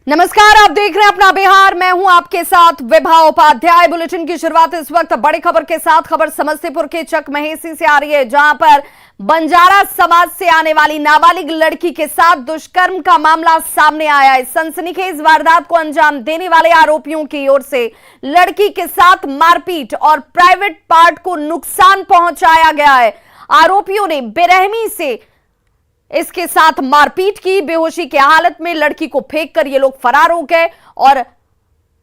नमस्कार, आप देख रहे हैं अपना बिहार। मैं हूं आपके साथ विभा उपाध्याय। बुलेटिन की शुरुआत इस वक्त बड़ी खबर के साथ। खबर समस्तीपुर के चकमहेसी से आ रही है, जहां पर बंजारा समाज से आने वाली नाबालिग लड़की के साथ दुष्कर्म का मामला सामने आया है। सनसनीखेज वारदात को अंजाम देने वाले आरोपियों की ओर से लड़की के साथ मारपीट और प्राइवेट पार्ट को नुकसान पहुंचाया गया है। आरोपियों ने बेरहमी से इसके साथ मारपीट की। बेहोशी की हालत में लड़की को फेंककर ये लोग फरार हो गए और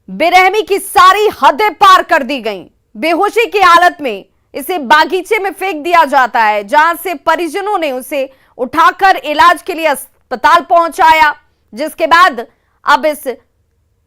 बेरहमी की सारी हदें पार कर दी गईं। बेहोशी की हालत में इसे बागीचे में फेंक दिया जाता है, जहां से परिजनों ने उसे उठाकर इलाज के लिए अस्पताल पहुंचाया, जिसके बाद अब इस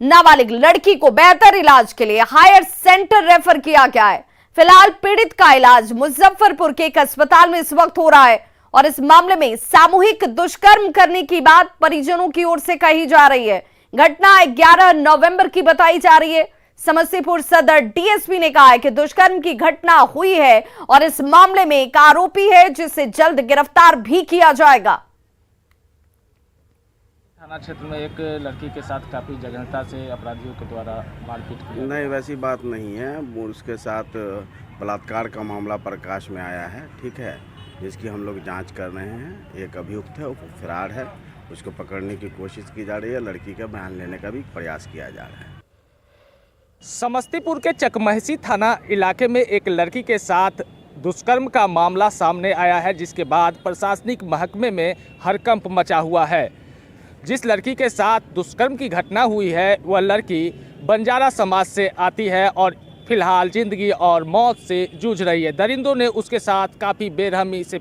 नाबालिग लड़की को बेहतर इलाज के लिए हायर सेंटर रेफर किया गया है। फिलहाल पीड़ित का इलाज मुजफ्फरपुर के एक अस्पताल में इस वक्त हो रहा है और इस मामले में सामूहिक दुष्कर्म करने की बात परिजनों की ओर से कही जा रही है। घटना 11 नवंबर की बताई जा रही है। समस्तीपुर सदर डीएसपी ने कहा है कि दुष्कर्म की घटना हुई है और इस मामले में एक आरोपी है जिसे जल्द गिरफ्तार भी किया जाएगा। थाना क्षेत्र में एक लड़की के साथ काफी जघन्यता से अपराधियों के द्वारा मारपीट की। नहीं, वैसी बात नहीं है। उसके साथ बलात्कार का मामला प्रकाश में आया है, ठीक है, जिसकी हम लोग जांच कर रहे हैं। एक अभियुक्त है, वो फरार है, उसको पकड़ने की कोशिश की जा रही है। लड़की का बयान लेने का भी प्रयास किया जा रहा है। समस्तीपुर के चकमहेसी थाना इलाके में एक लड़की के साथ दुष्कर्म का मामला सामने आया है, जिसके बाद प्रशासनिक महकमे में हड़कंप मचा हुआ है। जिस लड़की के साथ दुष्कर्म की घटना हुई है, वह लड़की बंजारा समाज से आती है और फिलहाल जिंदगी और मौत से जूझ रही है। दरिंदों ने उसके साथ काफ़ी बेरहमी से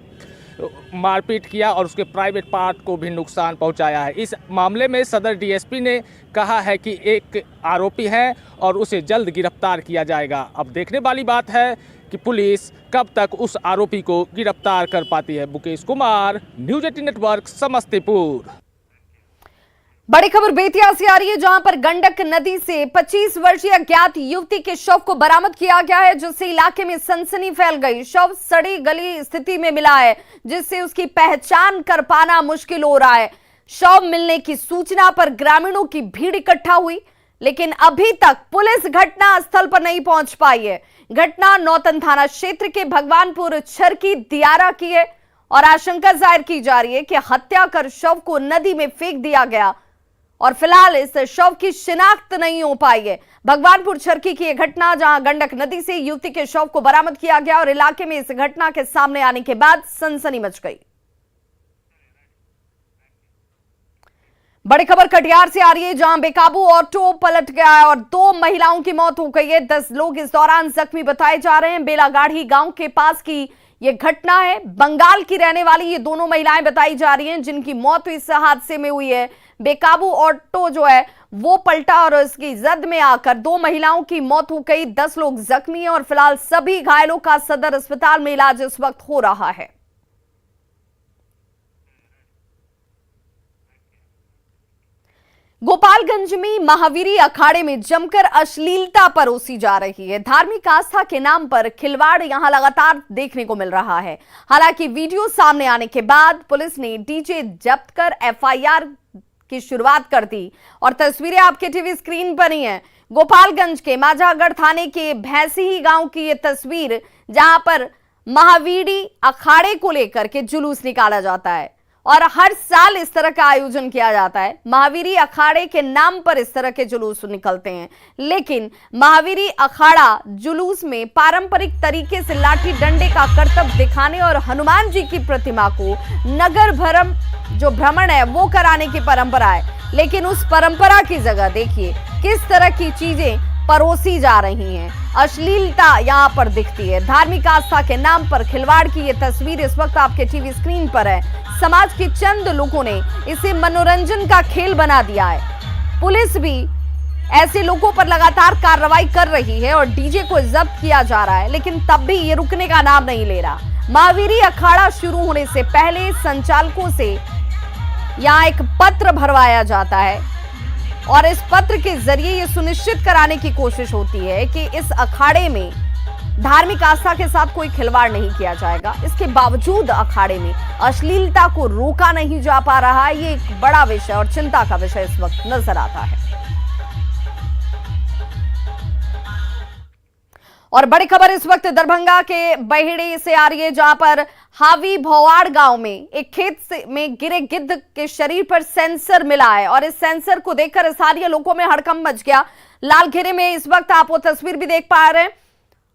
मारपीट किया और उसके प्राइवेट पार्ट को भी नुकसान पहुंचाया है। इस मामले में सदर डीएसपी ने कहा है कि एक आरोपी है और उसे जल्द गिरफ्तार किया जाएगा। अब देखने वाली बात है कि पुलिस कब तक उस आरोपी को गिरफ्तार कर पाती है। Mukesh Kumar, news 18 network, Samastipur. बड़ी खबर बेतिया से आ रही है, जहां पर गंडक नदी से 25 वर्षीय अज्ञात युवती के शव को बरामद किया गया है, जिससे इलाके में सनसनी फैल गई। शव सड़ी गली स्थिति में मिला है, जिससे उसकी पहचान कर पाना मुश्किल हो रहा है। शव मिलने की सूचना पर ग्रामीणों की भीड़ इकट्ठा हुई, लेकिन अभी तक पुलिस घटना स्थल पर नहीं पहुंच पाई है। घटना नौतन थाना क्षेत्र के भगवानपुर छरकी दियारा की है और आशंका जाहिर की जा रही है कि हत्या कर शव को नदी में फेंक दिया गया और फिलहाल इस शव की शिनाख्त नहीं हो पाई है। भगवानपुर छरकी की यह घटना, जहां गंडक नदी से युवती के शव को बरामद किया गया और इलाके में इस घटना के सामने आने के बाद सनसनी मच गई। बड़ी खबर कटिहार से आ रही है, जहां बेकाबू ऑटो पलट गया है और 2 महिलाओं की मौत हो गई है। 10 लोग इस दौरान जख्मी बताए जा रहे हैं। बेलागाढ़ी गांव के पास की यह घटना है। बंगाल की रहने वाली ये दोनों महिलाएं बताई जा रही हैं, जिनकी मौत इस हादसे में हुई है। बेकाबू ऑटो जो है वो पलटा और उसकी जद में आकर 2 महिलाओं की मौत हो गई। 10 लोग जख्मी हैं और फिलहाल सभी घायलों का सदर अस्पताल में इलाज इस वक्त हो रहा है। गोपालगंज में महावीरी अखाड़े में जमकर अश्लीलता परोसी जा रही है। धार्मिक आस्था के नाम पर खिलवाड़ यहां लगातार देखने को मिल रहा है। हालांकि वीडियो सामने आने के बाद पुलिस ने डीजे जब्त कर एफआईआर की शुरुआत कर दी और तस्वीरें आपके टीवी स्क्रीन पर ही हैं। गोपालगंज के माझागढ़ थाने के भैंसी गांव की यह तस्वीर, जहां पर महावीरी अखाड़े को लेकर के जुलूस निकाला जाता है और हर साल इस तरह का आयोजन किया जाता है। महावीरी अखाड़े के नाम पर इस तरह के जुलूस निकलते हैं, लेकिन महावीरी अखाड़ा जुलूस में पारंपरिक तरीके से लाठी डंडे का करतब दिखाने और हनुमान जी की प्रतिमा को नगर भ्रमण है वो कराने की परंपरा है। लेकिन उस परंपरा की जगह देखिए किस तरह की चीजें परोसी जा रही हैं। अश्लीलता यहां पर दिखती है। धार्मिक आस्था के नाम पर खिलवाड़ की ये तस्वीर इस वक्त आपके टीवी स्क्रीन पर है। समाज के चंद लोगों ने इसे मनोरंजन का खेल बना दिया है। पुलिस भी ऐसे लोगों पर लगातार कार्रवाई कर रही है और डीजे को जब्त किया जा रहा है, लेकिन तब भी ये रुकने का नाम नहीं ले रहा। महावीरी अखाड़ा शुरू होने से पहले संचालकों से यहाँ एक पत्र भरवाया जाता है और इस पत्र के जरिए ये सुनिश्चित कराने की कोशिश होती है कि इस अखाड़े में धार्मिक आस्था के साथ कोई खिलवाड़ नहीं किया जाएगा। इसके बावजूद अखाड़े में अश्लीलता को रोका नहीं जा पा रहा है। ये एक बड़ा विषय और चिंता का विषय इस वक्त नजर आता है। और बड़ी खबर इस वक्त दरभंगा के बहेड़े से आ रही है, जहां पर हावी भौवाड़ गांव में एक खेत में गिरे गिद्ध के शरीर पर सेंसर मिला है और इस सेंसर को देखकर स्थानीय लोगों में हड़कंप मच गया। लाल घेरे में इस वक्त आप वो तस्वीर भी देख पा रहे हैं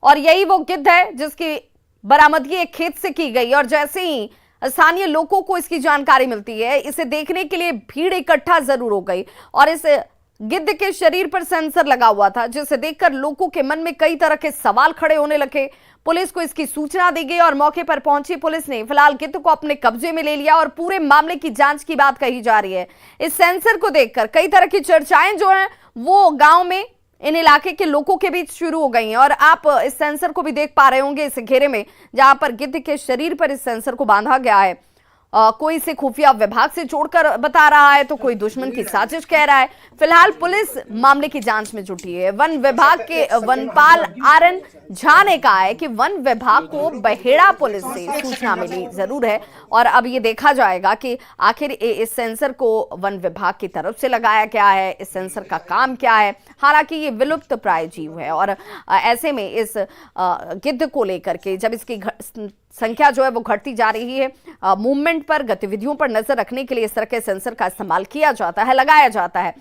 और यही वो गिद्ध है जिसकी बरामदगी एक खेत से की गई। और जैसे ही स्थानीय लोगों को इसकी जानकारी मिलती है, इसे देखने के लिए भीड़ इकट्ठा जरूर हो गई और इस गिद्ध के शरीर पर सेंसर लगा हुआ था, जिसे देखकर लोगों के मन में कई तरह के सवाल खड़े होने लगे। पुलिस को इसकी सूचना दी गई और मौके पर पहुंची पुलिस ने फिलहाल गिद्ध को अपने कब्जे में ले लिया और पूरे मामले की जांच की बात कही जा रही है। इस सेंसर को देखकर कई तरह की चर्चाएं जो हैं वो गांव में इन इलाके के लोगों के बीच शुरू हो गई हैं और आप इस सेंसर को भी देख पा रहे होंगे इस घेरे में, जहां पर गिद्ध के शरीर पर इस सेंसर को बांधा गया है। कोई इसे खुफिया विभाग से जोड़कर बता रहा है तो कोई दुश्मन की साजिश कह रहा है। फिलहाल पुलिस मामले की जांच में जुटी है। वन विभाग के वनपाल आरएन झा ने कहा है कि वन विभाग को बहेड़ा पुलिस से सूचना मिली जरूर है और अब ये देखा जाएगा कि आखिर इस सेंसर को वन विभाग की तरफ से लगाया गया है, इस सेंसर का काम क्या है। हालांकि ये विलुप्त प्राय जीव है और ऐसे में इस गिद्ध को लेकर के जब इसकी संख्या जो है वो घटती जा रही है, मूवमेंट पर, गतिविधियों पर नजर रखने के लिए इस तरह के सेंसर का इस्तेमाल किया जाता है, लगाया जाता है।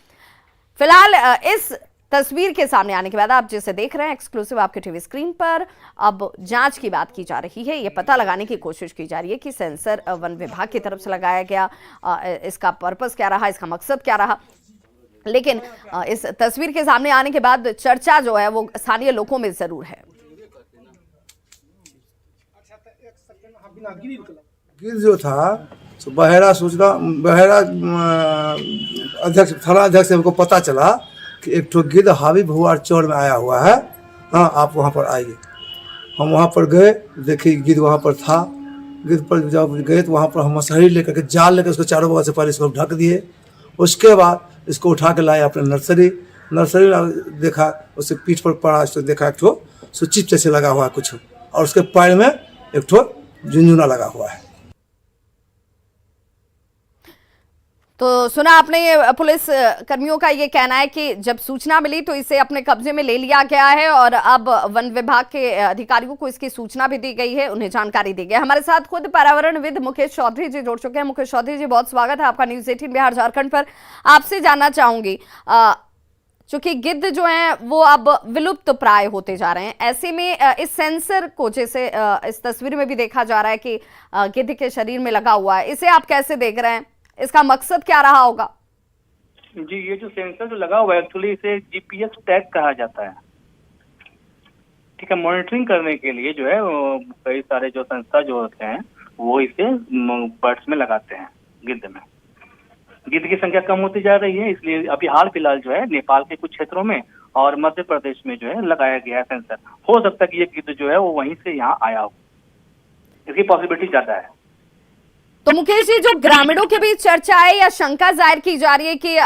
फिलहाल इस तस्वीर के सामने आने के बाद आप जिसे देख रहे हैं एक्सक्लूसिव आपके टीवी स्क्रीन पर, अब जांच की बात की जा रही है। ये पता लगाने की कोशिश की जा रही है कि सेंसर वन विभाग की तरफ से लगाया गया, इसका पर्पस क्या रहा, इसका मकसद क्या रहा। लेकिन इस तस्वीर के सामने आने के बाद चर्चा जो है वो स्थानीय लोगों में जरूर है। गिद्ध जो था तो बहेड़ा सूचना बहेड़ा अध्यक्ष थाना अध्यक्ष से हमको पता चला कि एक ठो गिद्ध हावी भुआर चौर में आया हुआ है। हाँ, आप वहाँ पर आइए। हम वहाँ पर गए, देखिए गिद्ध वहाँ पर था। गिद्ध पर जब गए तो वहाँ पर हम मसहरी लेकर के जाल लेकर उसको चारों बगल से पहले इसको ढक दिए। उसके बाद इसको उठा के लाए अपने नर्सरी में देखा, उसके पीठ पर पड़ा, उसको देखा एक ठो चिप जैसे लगा हुआ है कुछ और उसके पैर में एक ठो झुनझुना लगा हुआ है। तो सुना आपने, पुलिस कर्मियों का ये कहना है कि जब सूचना मिली तो इसे अपने कब्जे में ले लिया गया है और अब वन विभाग के अधिकारियों को इसकी सूचना भी दी गई है, उन्हें जानकारी दी गई है। हमारे साथ खुद पर्यावरणविद मुकेश चौधरी जी जुड़ चुके हैं। मुकेश चौधरी जी, बहुत स्वागत है आपका न्यूज़ 18 बिहार झारखंड पर। आपसे जानना चाहूंगी, चूंकि गिद्ध जो हैं वो अब विलुप्त प्राय होते जा रहे हैं, ऐसे में इस सेंसर को, जैसे इस तस्वीर में भी देखा जा रहा है कि गिद्ध के शरीर में लगा हुआ है, इसे आप कैसे देख रहे हैं? इसका मकसद क्या रहा होगा? जी, ये जो सेंसर जो लगा हुआ है एक्चुअली इसे जीपीएस टैग कहा जाता है। ठीक है, मॉनिटरिंग करने के लिए जो है कई सारे जो संस्था जो होते हैं वो इसे बर्ड्स में लगाते हैं, गिद्ध में। गिद्ध की संख्या कम होती जा रही है, इसलिए अभी हाल फिलहाल जो है नेपाल के कुछ क्षेत्रों में और मध्य प्रदेश में जो है लगाया गया है सेंसर। हो सकता है कि ये गिद्ध जो है वो वहीं से यहाँ आया हो, इसकी पॉसिबिलिटी ज्यादा है। तो मुकेश जी, जो ग्रामीणों के बीच चर्चा है या शंका जाहिर की जा रही है कि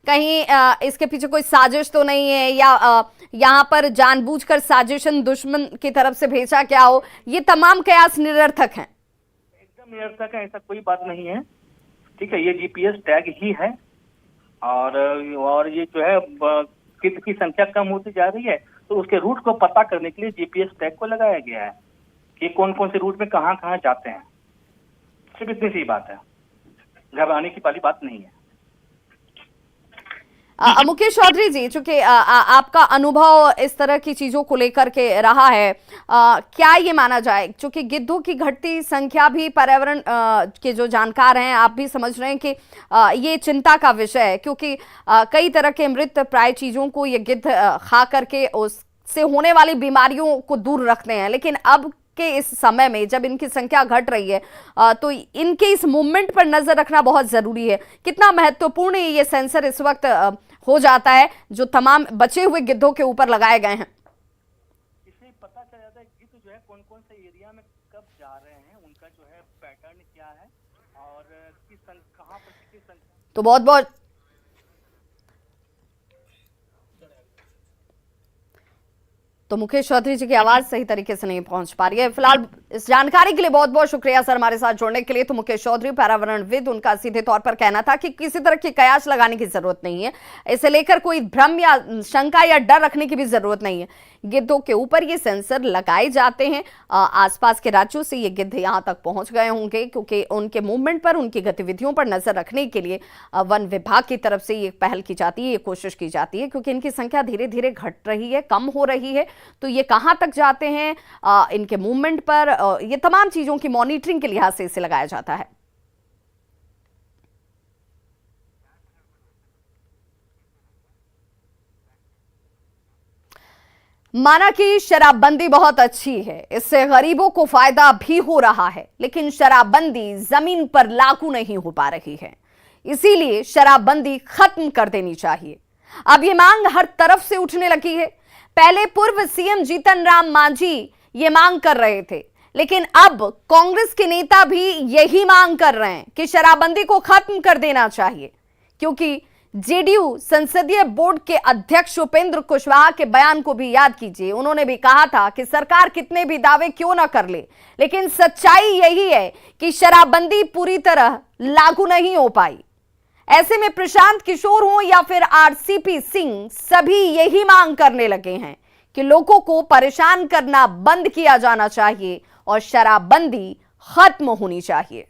कहीं इसके पीछे कोई साजिश तो नहीं है या यहाँ पर जानबूझकर साजिशन दुश्मन की तरफ से भेजा क्या हो, ये तमाम कयास निरर्थक हैं? एकदम निरर्थक है, ऐसा कोई बात नहीं है। ठीक है, ये जीपीएस टैग ही है और ये जो है गिद्ध की संख्या कम होती जा रही है तो उसके रूट को पता करने के लिए जीपीएस टैग को लगाया गया है कि कौन कौन से रूट में कहाँ कहाँ जाते हैं। सिर्फ इतनी सी बात है, घबराने की वाली बात नहीं है। मुकेश चौधरी जी, चूंकि आपका अनुभव इस तरह की चीजों को लेकर के रहा है, क्या ये माना जाए, चूंकि गिद्धों की घटती संख्या भी पर्यावरण के जो जानकार हैं आप भी समझ रहे हैं कि ये चिंता का विषय है, क्योंकि कई तरह के मृत प्राय चीजों को ये गिद्ध खा करके उससे होने वाली बीमारियों को दूर रखते हैं। लेकिन अब के इस समय में जब इनकी संख्या घट रही है तो इनके इस मूवमेंट पर नजर रखना बहुत जरूरी है। कितना महत्वपूर्ण ये सेंसर इस वक्त हो जाता है जो तमाम बचे हुए गिद्धों के ऊपर लगाए गए हैं? इससे पता चल जाता है गिद्ध जो है कौन कौन से एरिया में कब जा रहे हैं, उनका जो है पैटर्न क्या है और कहाँ पर किस संख्या। तो बहुत बहुत तो मुकेश चौधरी जी की आवाज सही तरीके से नहीं पहुंच पा रही है। फिलहाल इस जानकारी के लिए बहुत बहुत शुक्रिया सर हमारे साथ जुड़ने के लिए। तो मुकेश चौधरी पर्यावरणविद, उनका सीधे तौर पर कहना था कि किसी तरह की कयास लगाने की जरूरत नहीं है, इसे लेकर कोई भ्रम या शंका या डर रखने की भी जरूरत नहीं है। गिद्धों के ऊपर ये सेंसर लगाए जाते हैं, आसपास के राज्यों से ये गिद्ध यहाँ तक पहुंच गए होंगे क्योंकि उनके मूवमेंट पर, उनकी गतिविधियों पर नजर रखने के लिए वन विभाग की तरफ से ये पहल की जाती है, ये कोशिश की जाती है क्योंकि इनकी संख्या धीरे धीरे घट रही है, कम हो रही है। तो ये कहां तक जाते हैं, इनके मूवमेंट पर, ये तमाम चीजों की मॉनिटरिंग के लिहाज से इसे लगाया जाता है। माना कि शराबबंदी बहुत अच्छी है, इससे गरीबों को फायदा भी हो रहा है, लेकिन शराबबंदी जमीन पर लागू नहीं हो पा रही है, इसीलिए शराबबंदी खत्म कर देनी चाहिए। अब ये मांग हर तरफ से उठने लगी है। पहले पूर्व सीएम जीतन राम मांझी ये मांग कर रहे थे, लेकिन अब कांग्रेस के नेता भी यही मांग कर रहे हैं कि शराबबंदी को खत्म कर देना चाहिए, क्योंकि जेडीयू संसदीय बोर्ड के अध्यक्ष उपेंद्र कुशवाहा के बयान को भी याद कीजिए। उन्होंने भी कहा था कि सरकार कितने भी दावे क्यों ना कर ले, लेकिन सच्चाई यही है कि शराबबंदी पूरी तरह लागू नहीं हो पाई। ऐसे में प्रशांत किशोर हो या फिर आरसीपी सिंह, सभी यही मांग करने लगे हैं कि लोगों को परेशान करना बंद किया जाना चाहिए और शराबबंदी खत्म होनी चाहिए।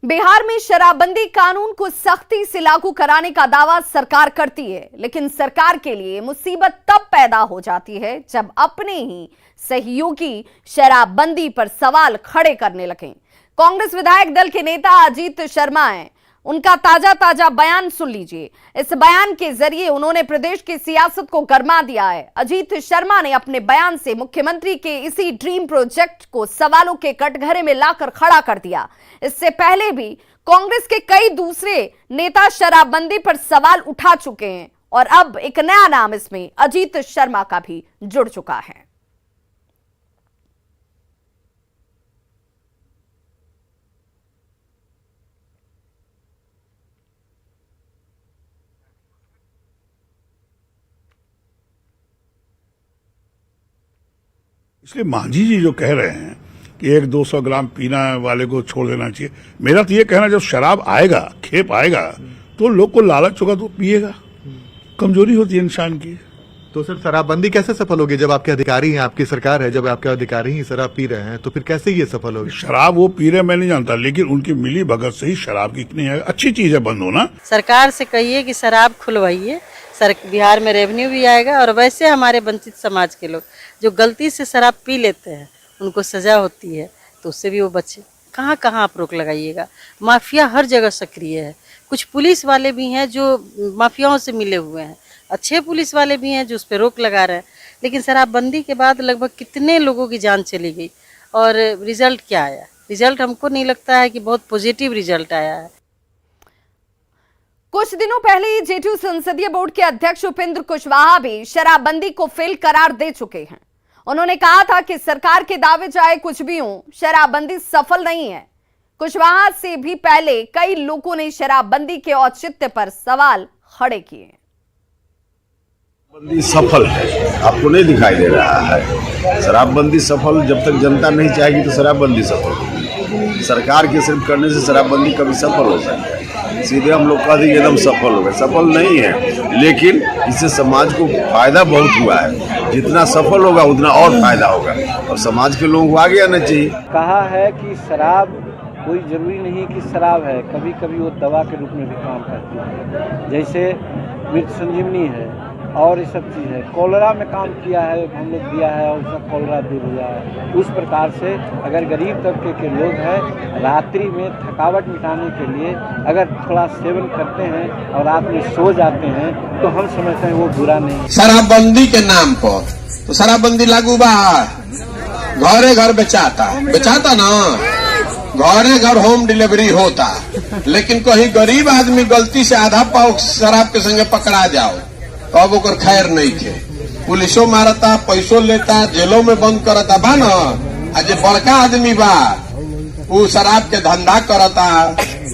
बिहार में शराबबंदी कानून को सख्ती से लागू कराने का दावा सरकार करती है, लेकिन सरकार के लिए मुसीबत तब पैदा हो जाती है जब अपने ही सहयोगी शराबबंदी पर सवाल खड़े करने लगें। कांग्रेस विधायक दल के नेता अजीत शर्मा हैं, उनका ताजा बयान सुन लीजिए। इस बयान के जरिए उन्होंने प्रदेश की सियासत को गरमा दिया है। अजीत शर्मा ने अपने बयान से मुख्यमंत्री के इसी ड्रीम प्रोजेक्ट को सवालों के कटघरे में लाकर खड़ा कर दिया। इससे पहले भी कांग्रेस के कई दूसरे नेता शराबबंदी पर सवाल उठा चुके हैं और अब एक नया नाम इसमें अजीत शर्मा का भी जुड़ चुका है। इसलिए मांझी जी जो कह रहे हैं कि 100-200 ग्राम पीना वाले को छोड़ देना चाहिए, मेरा तो ये कहना, जब शराब आएगा, खेप आएगा, तो लोग को लालच होगा तो पिएगा। कमजोरी होती है इंसान की। तो सर शराबबंदी कैसे सफल होगी जब आपके अधिकारी हैं, आपकी सरकार है, जब आपके अधिकारी ही शराब पी रहे हैं, तो फिर कैसे ये सफल होगी? शराब वो पी रहे मैं नहीं जानता, लेकिन उनकी मिली भगत से ही शराब की नहीं है। अच्छी चीज है बंद होना। सरकार से कहिए कि शराब खुलवाइए, बिहार में रेवेन्यू भी आएगा। और वैसे हमारे वंचित समाज के लोग जो गलती से शराब पी लेते हैं, उनको सजा होती है, तो उससे भी वो बचे। कहाँ कहाँ आप रोक लगाइएगा? माफिया हर जगह सक्रिय है। कुछ पुलिस वाले भी हैं जो माफियाओं से मिले हुए हैं, अच्छे पुलिस वाले भी हैं जो उस पर रोक लगा रहे हैं। लेकिन शराबबंदी के बाद लगभग कितने लोगों की जान चली गई और रिजल्ट क्या आया? रिजल्ट हमको नहीं लगता है कि बहुत पॉजिटिव रिजल्ट आया है। कुछ दिनों पहले ही जेडीयू संसदीय बोर्ड के अध्यक्ष उपेंद्र कुशवाहा भी शराबबंदी को फेल करार दे चुके हैं। उन्होंने कहा था कि सरकार के दावे चाहे कुछ भी हो, शराबबंदी सफल नहीं है। कुशवाहा से भी पहले कई लोगों ने शराबबंदी के औचित्य पर सवाल खड़े किए। शराबबंदी सफल है, आपको नहीं दिखाई दे रहा है। शराबबंदी सफल जब तक जनता नहीं चाहेगी तो शराबबंदी सफल होगी। सरकार के सिर्फ करने से शराबबंदी कभी सफल हो सकता है? सीधे हम लोग कह देंगे एकदम सफल हो गए, सफल नहीं है। लेकिन इससे समाज को फायदा बहुत हुआ है। जितना सफल होगा उतना और फायदा होगा और समाज के लोगों को आगे आना चाहिए। कहा है कि शराब कोई जरूरी नहीं कि शराब है, कभी कभी वो दवा के रूप में भी काम करती है। जैसे मृत संजीवनी है और ये सब चीज़ है। कॉलरा में काम किया है, हम लोग दिया है और उसका कॉलरा दूर हुआ है। उस प्रकार से अगर गरीब तबके के लोग हैं, रात्रि में थकावट मिटाने के लिए अगर थोड़ा सेवन करते हैं और रात में सो जाते हैं, तो हम समझते हैं वो बुरा नहीं। शराबबंदी के नाम पर तो शराबबंदी लागू बा, घरे घर बेचाता ना, घरे घर होम डिलीवरी होता, लेकिन कहीं गरीब आदमी गलती से आधा पाव शराब के संगे पकड़ा जाओ तब ओकर खैर नहीं थे। पुलिसो मारता, पैसों लेता, जेलों में बंद करता बा न। आज बड़का आदमी बा वो शराब के धंधा करता,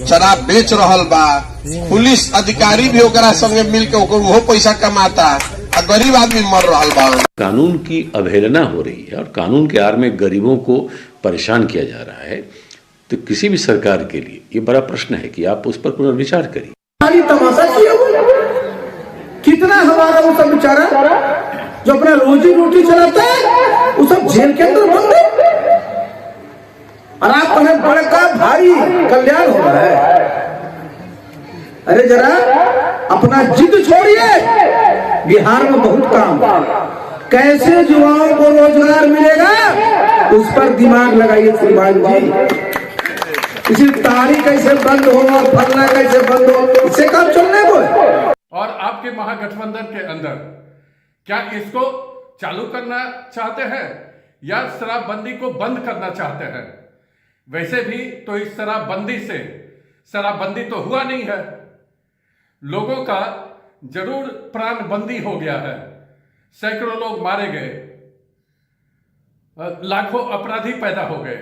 शराब बेच रहल बा, पुलिस अधिकारी भी ओकरा संगे मिल के ओकर वो पैसा कमाता, और गरीब आदमी मर रहल बा। कानून की अवहेलना हो रही है और कानून के आड़ में गरीबों को परेशान किया जा रहा है, तो किसी भी सरकार के लिए ये बड़ा प्रश्न है कि आप उस पर पुनर्विचार करिए। कितना हमारा वो सब बेचारा जो अपना रोजी रोटी चलाता है वो सब जेल के अंदर बंद है, और आप कहें बड़का भारी कल्याण हो रहा है। अरे जरा अपना जिद छोड़िए, बिहार में बहुत काम, कैसे युवाओं को रोजगार मिलेगा उस पर दिमाग लगाइए श्रीमान जी। इसी तारीख कैसे बंद हो और फलना कैसे बंद हो, इससे काम चलने को है। और आपके महागठबंधन के अंदर क्या इसको चालू करना चाहते हैं या शराबबंदी को बंद करना चाहते हैं? वैसे भी तो इस शराबबंदी से शराबबंदी तो हुआ नहीं है, लोगों का जरूर प्राण बंदी हो गया है, सैकड़ों लोग मारे गए, लाखों अपराधी पैदा हो गए।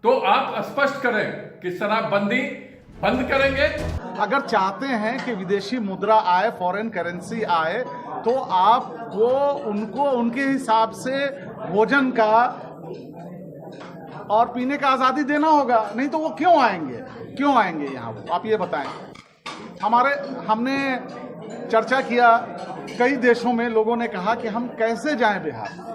तो आप स्पष्ट करें कि शराबबंदी बंद करेंगे। अगर चाहते हैं कि विदेशी मुद्रा आए, फॉरेन करेंसी आए, तो आपको उनको उनके हिसाब से भोजन का और पीने का आज़ादी देना होगा, नहीं तो वो क्यों आएंगे यहाँ? आप ये बताएं। हमने चर्चा किया, कई देशों में लोगों ने कहा कि हम कैसे जाएं बिहार।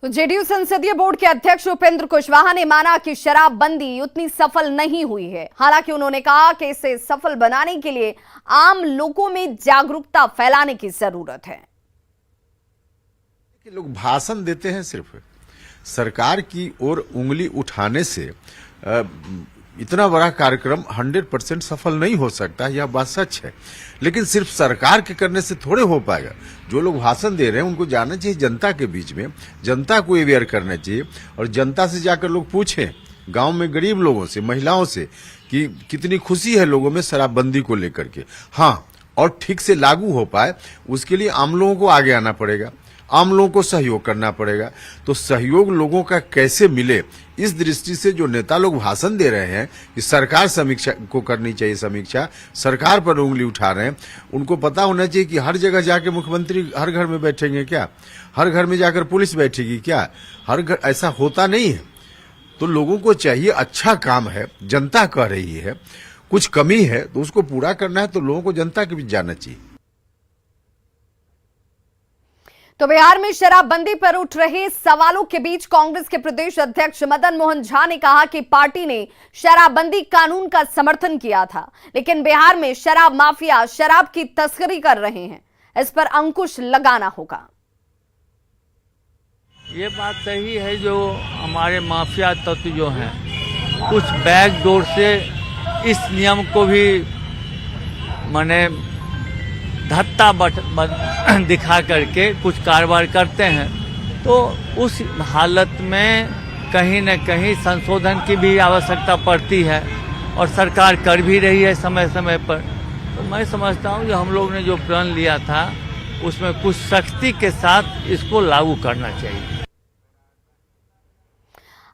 तो जेडीयू संसदीय बोर्ड के अध्यक्ष उपेंद्र कुशवाहा ने माना कि शराबबंदी उतनी सफल नहीं हुई है। हालांकि उन्होंने कहा कि इसे सफल बनाने के लिए आम लोगों में जागरूकता फैलाने की जरूरत है। लोग भाषण देते हैं, सिर्फ सरकार की ओर उंगली उठाने से इतना बड़ा कार्यक्रम 100% सफल नहीं हो सकता, यह बात सच है। लेकिन सिर्फ सरकार के करने से थोड़े हो पाएगा। जो लोग भाषण दे रहे हैं उनको जानना चाहिए जनता के बीच में, जनता को अवेयर करना चाहिए, और जनता से जाकर लोग पूछें, गांव में गरीब लोगों से, महिलाओं से, कि कितनी खुशी है लोगों में शराबबंदी को लेकर के। हाँ, और ठीक से लागू हो पाए उसके लिए आम लोगों को आगे आना पड़ेगा, आम लोगों को सहयोग करना पड़ेगा। तो सहयोग लोगों का कैसे मिले, इस दृष्टि से जो नेता लोग भाषण दे रहे हैं कि सरकार समीक्षा को करनी चाहिए, समीक्षा सरकार पर उंगली उठा रहे हैं, उनको पता होना चाहिए कि हर जगह जाके मुख्यमंत्री हर घर में बैठेंगे क्या, हर घर में जाकर पुलिस बैठेगी क्या, हर घर ऐसा होता नहीं है। तो लोगों को चाहिए, अच्छा काम है, जनता कह रही है, कुछ कमी है तो उसको पूरा करना है, तो लोगों को जनता के बीच जाना चाहिए। तो बिहार में शराबबंदी पर उठ रहे सवालों के बीच कांग्रेस के प्रदेश अध्यक्ष मदन मोहन झा ने कहा कि पार्टी ने शराबबंदी कानून का समर्थन किया था, लेकिन बिहार में शराब माफिया शराब की तस्करी कर रहे हैं, इस पर अंकुश लगाना होगा। ये बात सही है, जो हमारे माफिया तत्व जो हैं कुछ बैकडोर से इस नियम को भी माने धत्ता दिखा करके कुछ कारोबार करते हैं। तो उस हालत में कहीं न कहीं संशोधन की भी आवश्यकता पड़ती है, और सरकार कर भी रही है समय समय पर। तो मैं समझता हूँ कि हम लोग ने जो प्रण लिया था उसमें कुछ सख्ती के साथ इसको लागू करना चाहिए।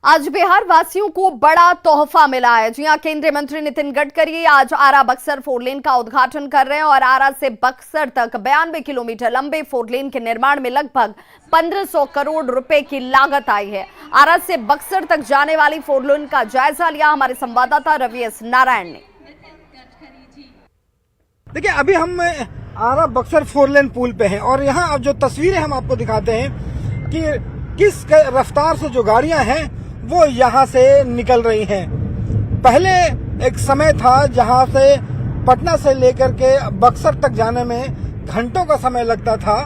आज बिहार वासियों को बड़ा तोहफा मिला है। जी हां, केंद्रीय मंत्री नितिन गडकरी आज आरा बक्सर फोरलेन का उद्घाटन कर रहे हैं, और आरा से बक्सर तक 92 किलोमीटर लंबे फोरलेन के निर्माण में लगभग 1500 करोड़ रुपए की लागत आई है। आरा से बक्सर तक जाने वाली फोरलेन का जायजा लिया हमारे संवाददाता रवि एस नारायण ने। देखिए, अभी हम आरा बक्सर फोरलेन पुल पे हैं, और यहाँ अब जो तस्वीरें हम आपको दिखाते हैं कि किस रफ्तार से जो गाड़ियां हैं वो यहाँ से निकल रही हैं। पहले एक समय था जहाँ से पटना से लेकर के बक्सर तक जाने में घंटों का समय लगता था,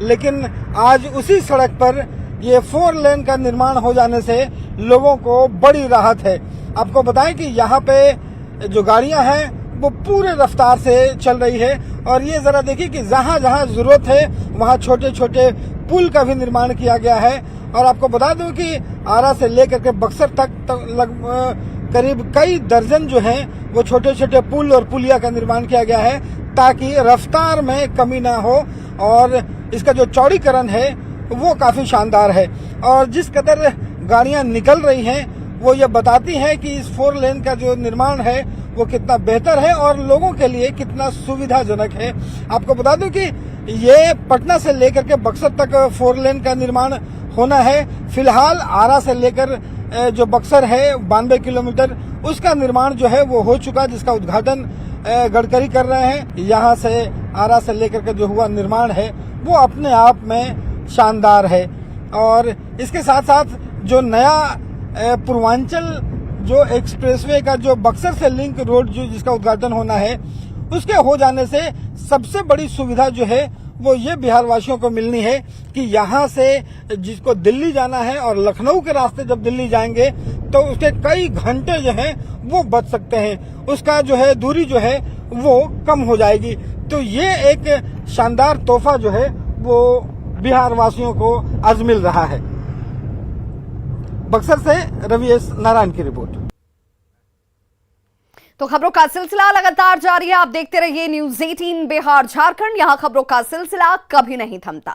लेकिन आज उसी सड़क पर ये 4 लेन का निर्माण हो जाने से लोगों को बड़ी राहत है। आपको बताएं कि यहाँ पे जो गाड़ियां हैं वो पूरे रफ्तार से चल रही है, और ये जरा देखिए कि जहाँ जहाँ जरूरत है वहाँ छोटे छोटे पुल का भी निर्माण किया गया है, और आपको बता दूं कि आरा से लेकर के बक्सर तक करीब कई दर्जन जो हैं वो छोटे छोटे पुल और पुलिया का निर्माण किया गया है ताकि रफ्तार में कमी ना हो, और इसका जो चौड़ीकरण है वो काफी शानदार है। और जिस कदर गाड़ियां निकल रही हैं वो ये बताती हैं कि इस 4 लेन का जो निर्माण है वो कितना बेहतर है और लोगों के लिए कितना सुविधाजनक है। आपको बता दूं कि ये पटना से लेकर के बक्सर तक 4 लेन का निर्माण होना है। फिलहाल आरा से लेकर जो बक्सर है 92 किलोमीटर, उसका निर्माण जो है वो हो चुका, जिसका उद्घाटन गडकरी कर रहे हैं। यहाँ से आरा से लेकर के जो हुआ निर्माण है वो अपने आप में शानदार है। और इसके साथ साथ जो नया पूर्वांचल जो एक्सप्रेसवे का जो बक्सर से लिंक रोड जो जिसका उद्घाटन होना है, उसके हो जाने से सबसे बड़ी सुविधा जो है वो ये बिहार वासियों को मिलनी है कि यहाँ से जिसको दिल्ली जाना है और लखनऊ के रास्ते जब दिल्ली जाएंगे तो उसके कई घंटे जो हैं वो बच सकते हैं, उसका जो है दूरी जो है वो कम हो जाएगी। तो ये एक शानदार तोहफा जो है वो बिहार वासियों को आज मिल रहा है। बक्सर से रवि एस नारायण की रिपोर्ट। तो खबरों का सिलसिला लगातार जारी है। आप देखते रहिए न्यूज़ 18 बिहार झारखंड। यहां खबरों का सिलसिला कभी नहीं थमता।